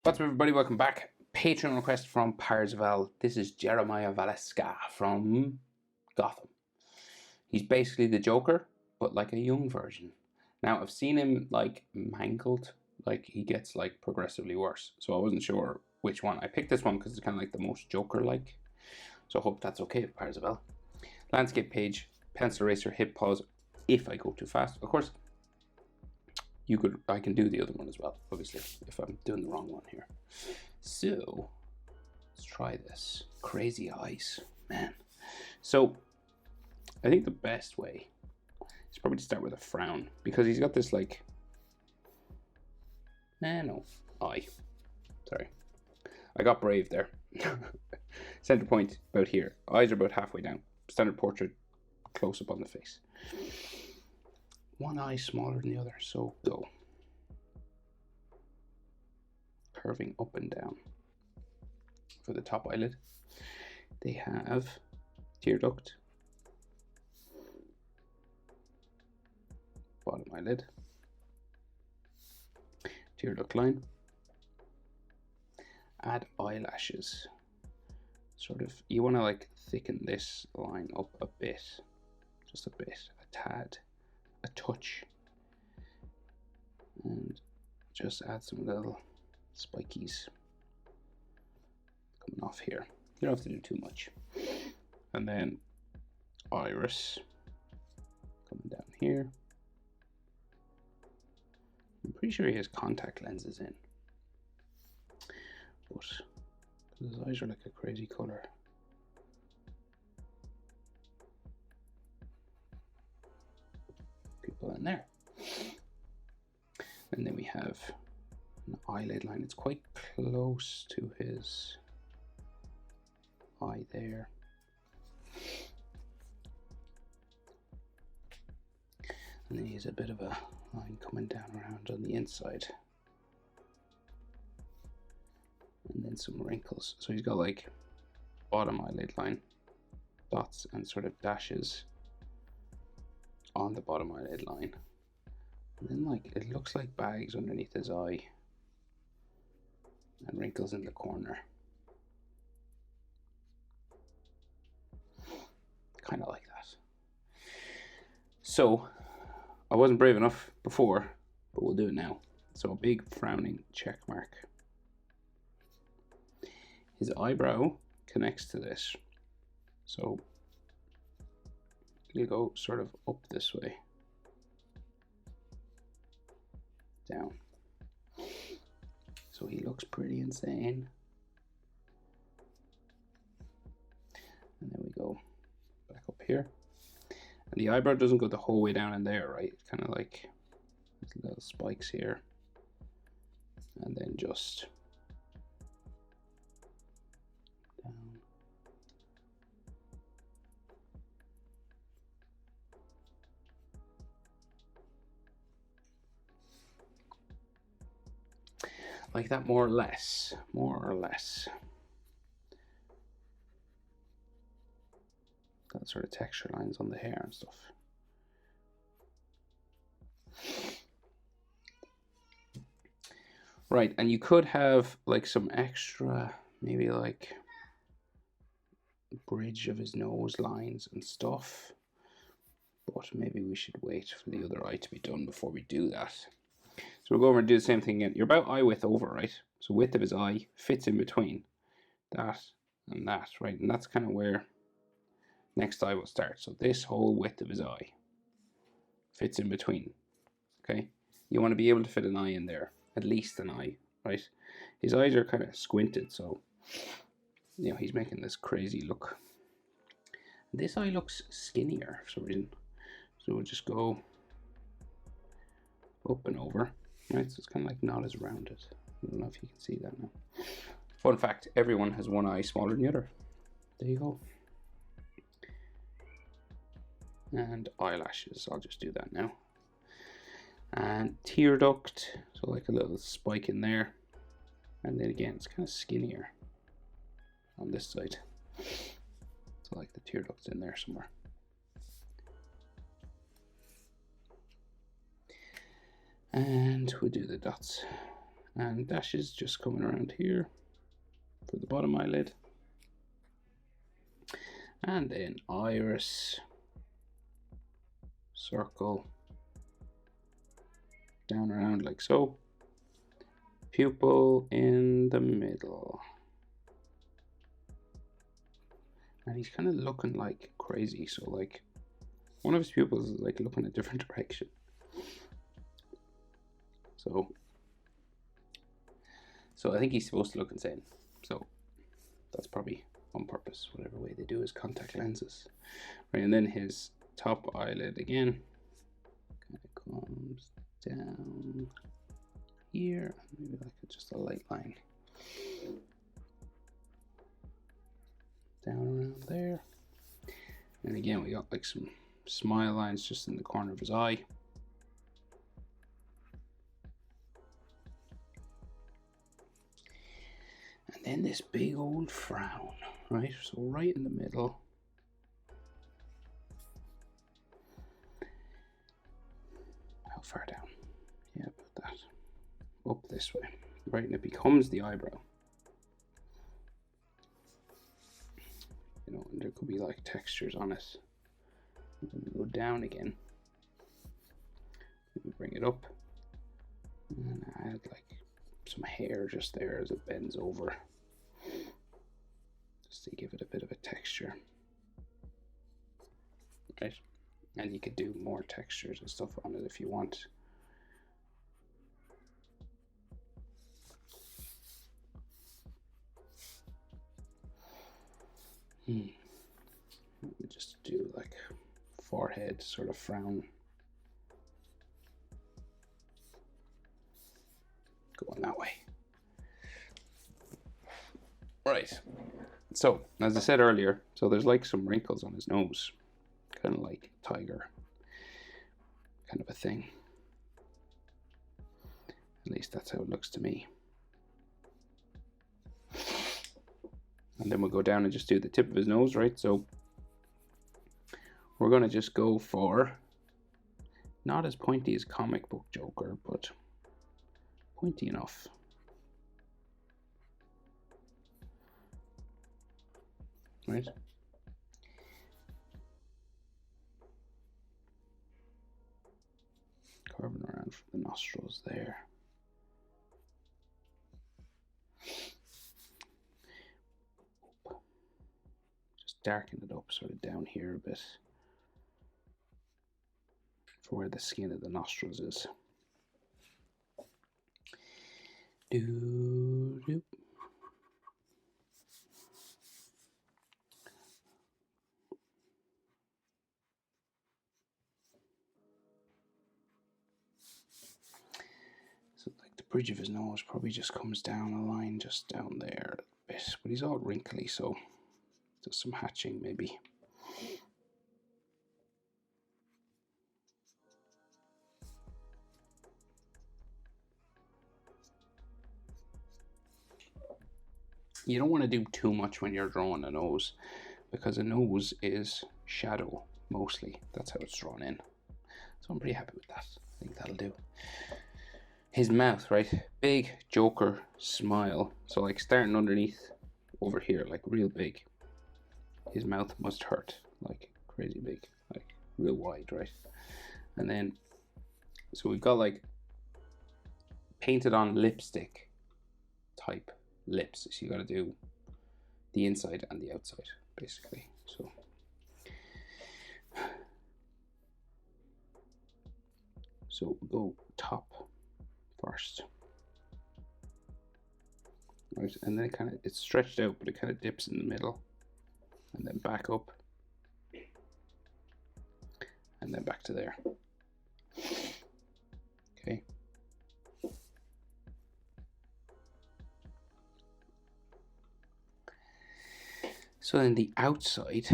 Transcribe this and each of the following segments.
What's up, everybody? Welcome back. Patreon request from Parzival. This is Jeremiah Valeska from Gotham. He's basically the Joker, but like a young version. Now, I've seen him like mangled, like he gets like progressively worse. So I wasn't sure which one. I picked this one because it's kind of like the most Joker-like. So I hope that's okay with Parzival. Landscape page, pencil eraser, hit pause if I go too fast. Of course, I can do the other one as well, obviously, if I'm doing the wrong one here. So let's try this. Crazy eyes, man. So I think the best way is probably to start with a frown, because he's got this like, no, eye. Sorry, I got brave there. Center point about here. Eyes are about halfway down. Standard portrait, close up on the face. One eye smaller than the other, so go. Curving up and down. For the top eyelid, they have tear duct, bottom eyelid, tear duct line, add eyelashes. Sort of, you want to like thicken this line up a bit, just a bit, a tad, a touch, and just add some little spikies coming off here. You don't have to do too much. And then iris coming down here. I'm pretty sure he has contact lenses in, but his eyes are like a crazy color. People in there. And then we have an eyelid line. It's quite close to his eye there. And then he has a bit of a line coming down around on the inside. And then some wrinkles. So he's got like bottom eyelid line, dots and sort of dashes on the bottom eyelid line. And then like it looks like bags underneath his eye and wrinkles in the corner. Kind of like that. So I wasn't brave enough before, but we'll do it now. So a big frowning check mark. His eyebrow connects to this. So you go sort of up this way. Down. So he looks pretty insane. And then we go back up here. And the eyebrow doesn't go the whole way down in there, right? It's kind of like little spikes here. And then just down. Like that, more or less. More or less. That sort of texture lines on the hair and stuff. Right, and you could have like some extra, maybe like bridge of his nose lines and stuff, but maybe we should wait for the other eye to be done before we do that. So we'll go over and do the same thing again. You're about eye width over, right? So width of his eye fits in between that and that, right? And that's kind of where next eye will start. So this whole width of his eye fits in between, okay? You want to be able to fit an eye in there, at least an eye, right? His eyes are kind of squinted, so you know he's making this crazy look. This eye looks skinnier for some reason, so we'll just go up and over, right? So it's kind of like not as rounded. I don't know if you can see that now. Fun fact, everyone has one eye smaller than the other. There you go. And eyelashes, I'll just do that now. And tear duct, so like a little spike in there. And then again, it's kind of skinnier on this side. So like the tear duct's in there somewhere. And we'll do the dots And dashes just coming around here for the bottom eyelid. And then iris, circle, down around like so. Pupil in the middle. And he's kind of looking like crazy, so like one of his pupils is like looking a different direction. So I think he's supposed to look insane. So that's probably on purpose, whatever way they do his contact lenses. Right, and then his top eyelid again kind of comes down here, maybe like just a light line down around there. And again, we got like some smile lines just in the corner of his eye. And then this big old frown, right? So right in the middle. How far down? Yeah, about that. Up this way, right? And it becomes the eyebrow. You know, and there could be like textures on it. And then we go down again. We bring it up. And then add like some hair just there as it bends over. Just to give it a bit of a texture. Right? And you could do more textures and stuff on it if you want. Let me just do like forehead sort of frown. Going that way. Right. So, as I said earlier, so there's like some wrinkles on his nose. Kind of like tiger. Kind of a thing. At least that's how it looks to me. And then we'll go down and just do the tip of his nose, right? So we're going to just go for not as pointy as comic book Joker, but pointy enough. Right? Carving around for the nostrils there. Just darken it up sort of down here a bit for where the skin of the nostrils is. Doo-doo. So like the bridge of his nose probably just comes down a line just down there a bit, but he's all wrinkly, so does some hatching maybe. You don't want to do too much when you're drawing a nose, because a nose is shadow mostly. That's how it's drawn in. So I'm pretty happy with that. I think that'll do. His mouth, right? Big Joker smile. So like starting underneath over here, like real big. His mouth must hurt, like crazy big, like real wide, right? And then, so we've got like painted on lipstick type lips. So you got to do the inside and the outside, basically. So we'll go top first, right? And then it's stretched out, but it kind of dips in the middle, and then back up, and then back to there. Okay. So then the outside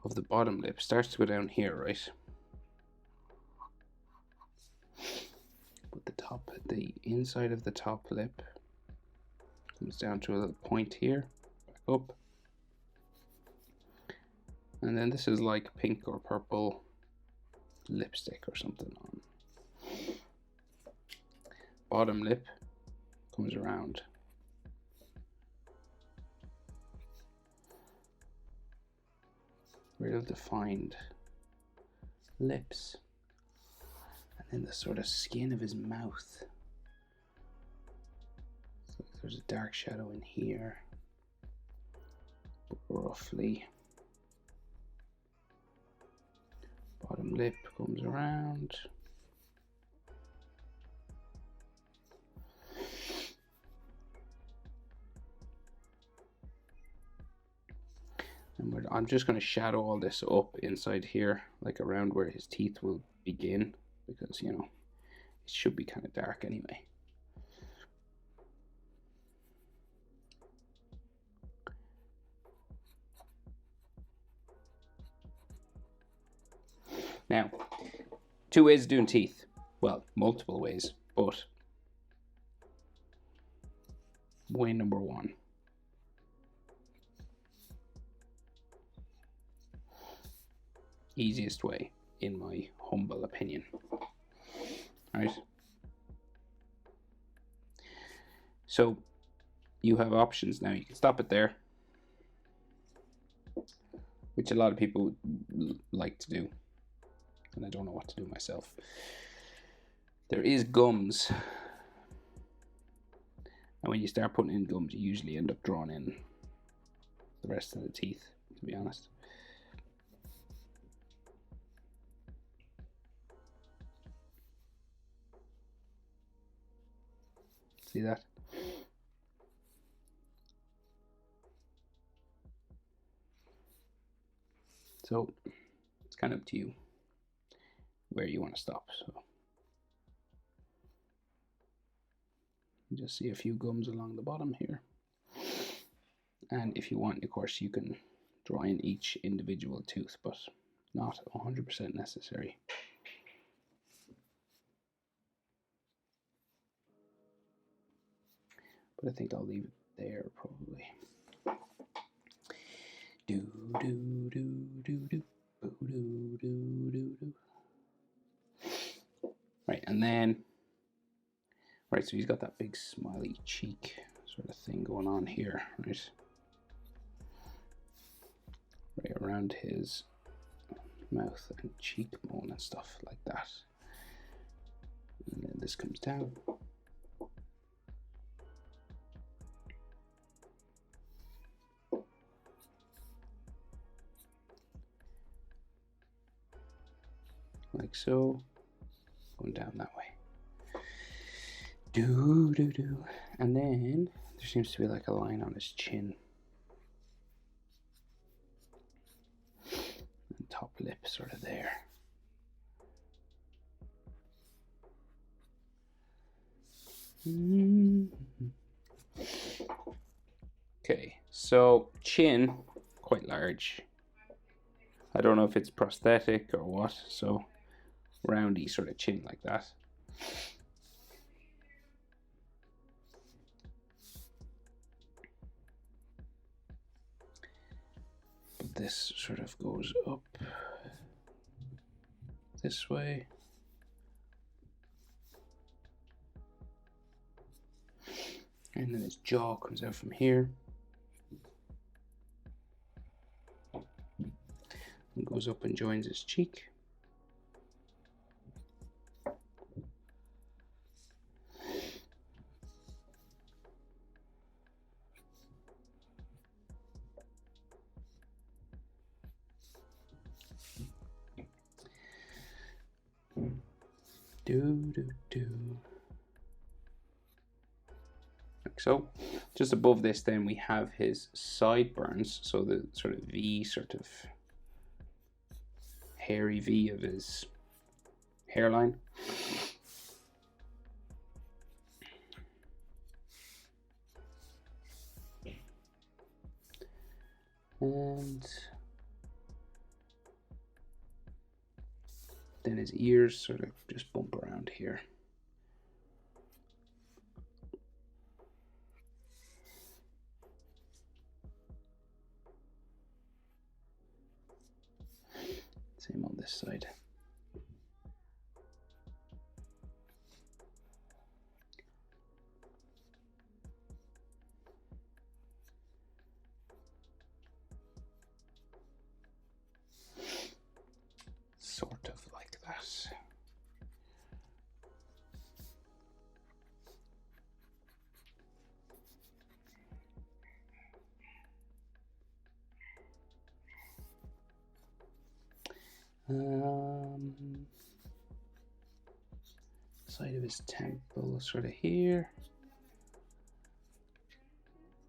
of the bottom lip starts to go down here, right? But the inside of the top lip comes down to a little point here, back up. And then this is like pink or purple lipstick or something on. Bottom lip comes around. Real defined lips. And then the sort of skin of his mouth. So there's a dark shadow in here. But roughly. Bottom lip comes around. And I'm just going to shadow all this up inside here, like around where his teeth will begin, because, you know, it should be kind of dark anyway. Now, 2 ways of doing teeth. Well, multiple ways, but way number 1. Easiest way, in my humble opinion. Right? So, you have options now. You can stop it there, which a lot of people like to do, and I don't know what to do myself. There is gums, and when you start putting in gums, you usually end up drawing in the rest of the teeth, to be honest. See that? So it's kind of up to you where you want to stop. So you just see a few gums along the bottom here. And if you want, of course, you can draw in each individual tooth, but not 100% necessary. But I think I'll leave it there probably. Do do do do do do do do do. Right, and then right, so he's got that big smiley cheek sort of thing going on here, right? Right around his mouth and cheekbone and stuff like that. And then this comes down. Like so, going down that way. Do do do, and then there seems to be like a line on his chin. And top lip sort of there. Okay, so chin, quite large. I don't know if it's prosthetic or what, so roundy sort of chin like that. But this sort of goes up this way. And then his jaw comes out from here. And goes up and joins his cheek. Do do do. Like so. Just above this, then we have his sideburns, so the sort of V, sort of hairy V of his hairline. And then his ears sort of just bump around here. Same on this side. Side of his temple, sort of here,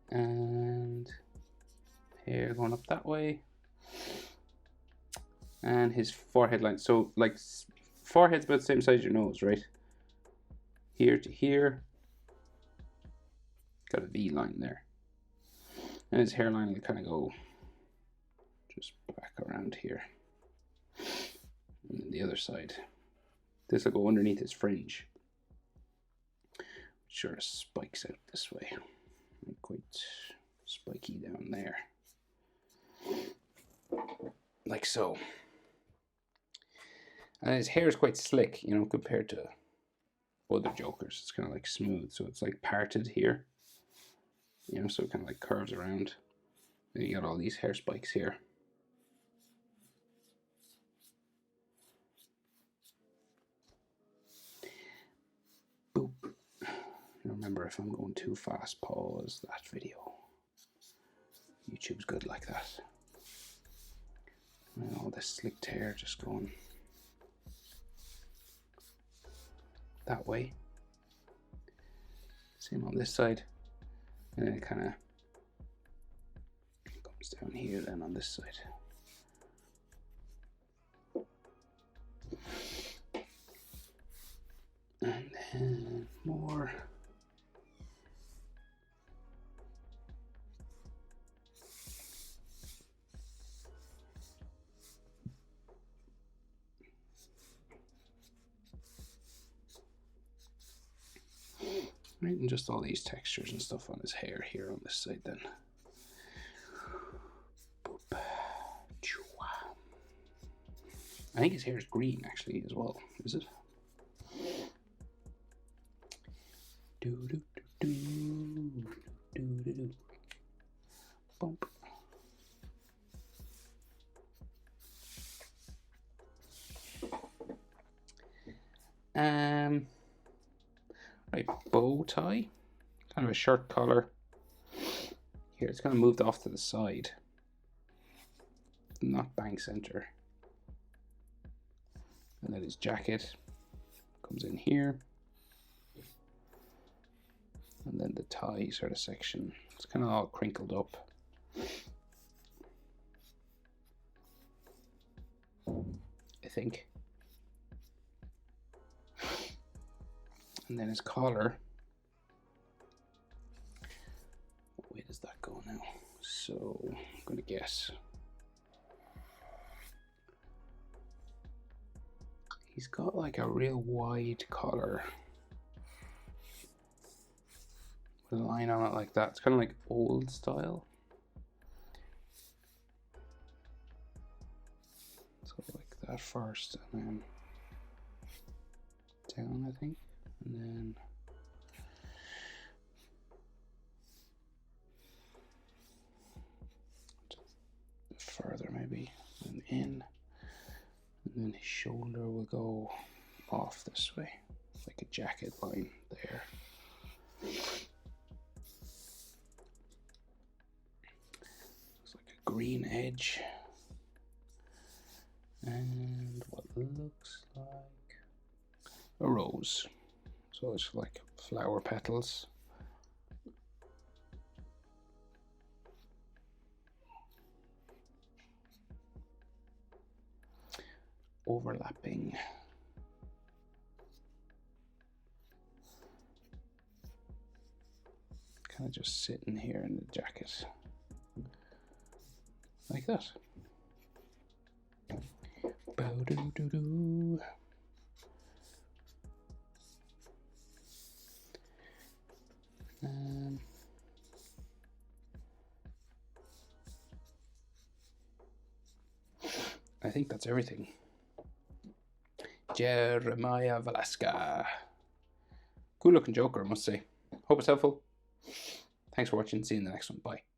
and hair going up that way, and his forehead line. So like forehead's about the same size as your nose, right? Here to here, got a V line there, and his hairline will kind of go just back around here, and then the other side. This will go underneath his fringe, which sort of spikes out this way, quite spiky down there, like so. And his hair is quite slick, you know, compared to other Jokers. It's kind of like smooth, so it's like parted here, you know, so it kind of like curves around. Then you got all these hair spikes here. Boop. Remember, if I'm going too fast, pause that video. YouTube's good like that. And all this slicked hair just going that way. Same on this side. And then it kind of comes down here then on this side. And then more. Right, and just all these textures and stuff on his hair here on this side then. I think his hair is green actually as well, is it? Do do do do do do do. Bump. Right, bow tie, kind of a shirt collar. Here, it's kind of moved off to the side, not bang center. And then his jacket comes in here. And then the tie sort of section, it's kind of all crinkled up. I think. And then his collar. What way does that go now? So I'm going to guess. He's got like a real wide collar with a line on it like that. It's kind of like old style. So like that first, and then down, I think, and then further maybe, and in. And then his shoulder will go off this way, like a jacket line there. Looks like a green edge. And what looks like a rose. So it's like flower petals. Overlapping. Kind of just sitting here in the jacket. Like that. Bow-doo-doo-doo. I think that's everything. Jeremiah Valeska. Cool looking Joker, I must say. Hope it's helpful. Thanks for watching. See you in the next one. Bye.